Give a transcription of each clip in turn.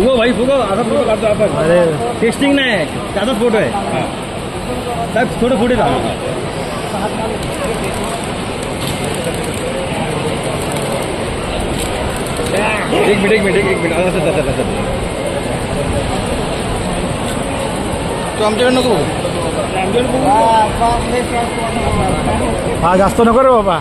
फुगो भाई फुगो, आता फोटो काढतो आपण. अरे टेस्टिंग नाही, त्याचाच फोटो आहे साहेब. थोडं पुढे जा. एक मिनिट तू आमच्याकडे नको. हा जास्त नको रे बाबा.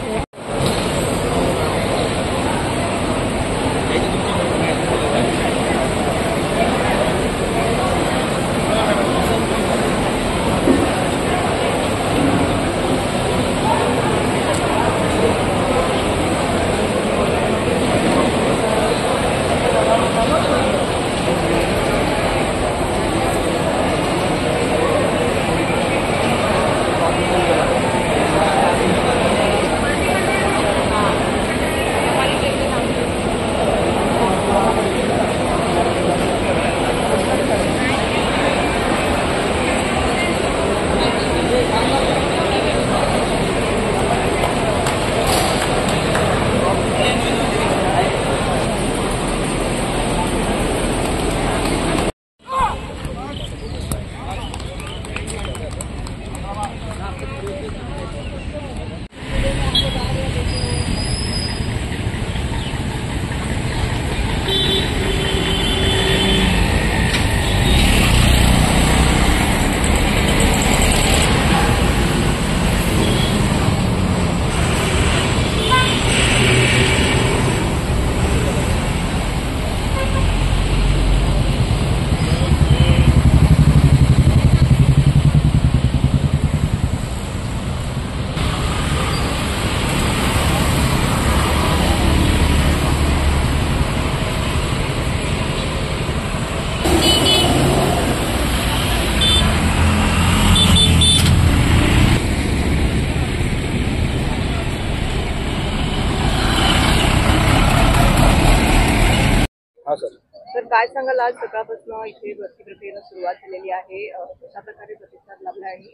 तर काय सांगाल, आज सकाळपासून इथे भरती प्रक्रियेला सुरुवात झालेली आहे, कशा प्रकारे प्रतिसाद लाभला आहे?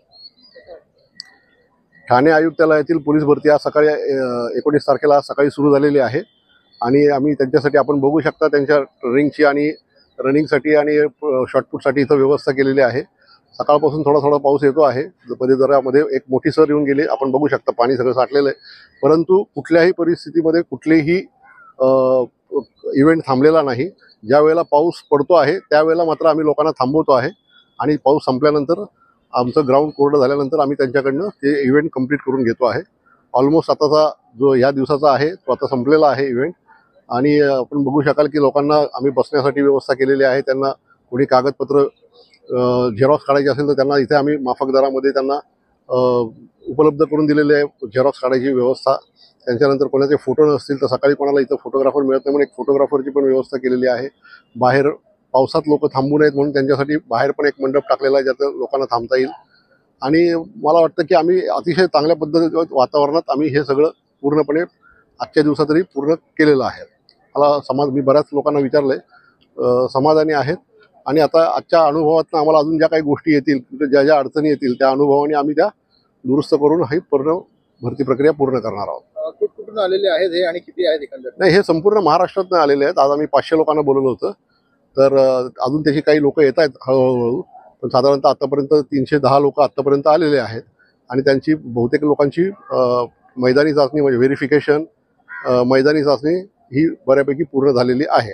ठाणे आयुक्तालयातील पोलीस भरती आज सकाळी 19 तारखेला सकाळी सुरू झालेली आहे आणि आम्ही त्यांच्यासाठी आपण बघू शकता त्यांच्या रनिंगची आणि रनिंगसाठी आणि शॉर्टपुटसाठी इथं व्यवस्था केलेली आहे. सकाळपासून थोडा पाऊस येतो आहे. मध्ये एक मोठी सर येऊन गेली, आपण बघू शकता पाणी सगळं साठलेलं आहे. परंतु कुठल्याही परिस्थितीमध्ये कुठलेही इव्हेंट थांबलेला नाही. ज्या वेळेला पाऊस पडतो आहे त्यावेळेला मात्र आम्ही लोकांना थांबवतो आहे आणि पाऊस संपल्यानंतर आमचं ग्राउंड कोरडं झाल्यानंतर आम्ही त्यांच्याकडनं ते इव्हेंट कंप्लीट करून घेतो आहे. ऑलमोस्ट आताचा जो या दिवसाचा आहे तो आता संपलेला आहे इव्हेंट. आणि आपण बघू शकाल की लोकांना आम्ही बसण्यासाठी व्यवस्था केलेली आहे. त्यांना कोणी कागदपत्र झेरॉक्स काढायचे असेल तर त्यांना इथे आम्ही माफक दरामध्ये त्यांना उपलब्ध करून दिलेले आहे झेरॉक्स काढायची व्यवस्था. त्यांच्यानंतर कोणाचे फोटो नसतील तर सकाळी कोणाला इथं फोटोग्राफर मिळत नाही म्हणून एक फोटोग्राफरची पण व्यवस्था केलेली आहे. बाहेर पावसात लोक थांबू नयेत म्हणून त्यांच्यासाठी बाहेर पण एक मंडप टाकलेला आहे ज्यात लोकांना थांबता येईल. आणि मला वाटतं की आम्ही अतिशय चांगल्या पद्धतीच्या वातावरणात आम्ही हे सगळं पूर्णपणे आजच्या दिवसात तरी पूर्ण केलेलं आहे. मला मी बऱ्याच लोकांना विचारलंय, समाधानी आहेत. आणि आता आजच्या अनुभवातून आम्हाला अजून ज्या काही गोष्टी येतील, ज्या अडचणी येतील त्या अनुभवाने आम्ही त्या दुरुस्त करून ही पूर्ण भरती प्रक्रिया पूर्ण करणार आहोत. कुठून आलेले आहेत हे आणि किती आहेत एकंदर? नाही, हे संपूर्ण महाराष्ट्रातून आलेले आहेत. आज आम्ही 500 लोकांना बोलवलं होतं, तर अजून त्याची काही लोक येत आहेत हळूहळू. पण साधारणतः आतापर्यंत 310 लोक आतापर्यंत आलेले आहेत आणि त्यांची बहुतेक लोकांची मैदानी चाचणी म्हणजे व्हेरिफिकेशन मैदानी चाचणी ही बऱ्यापैकी पूर्ण झालेली आहे.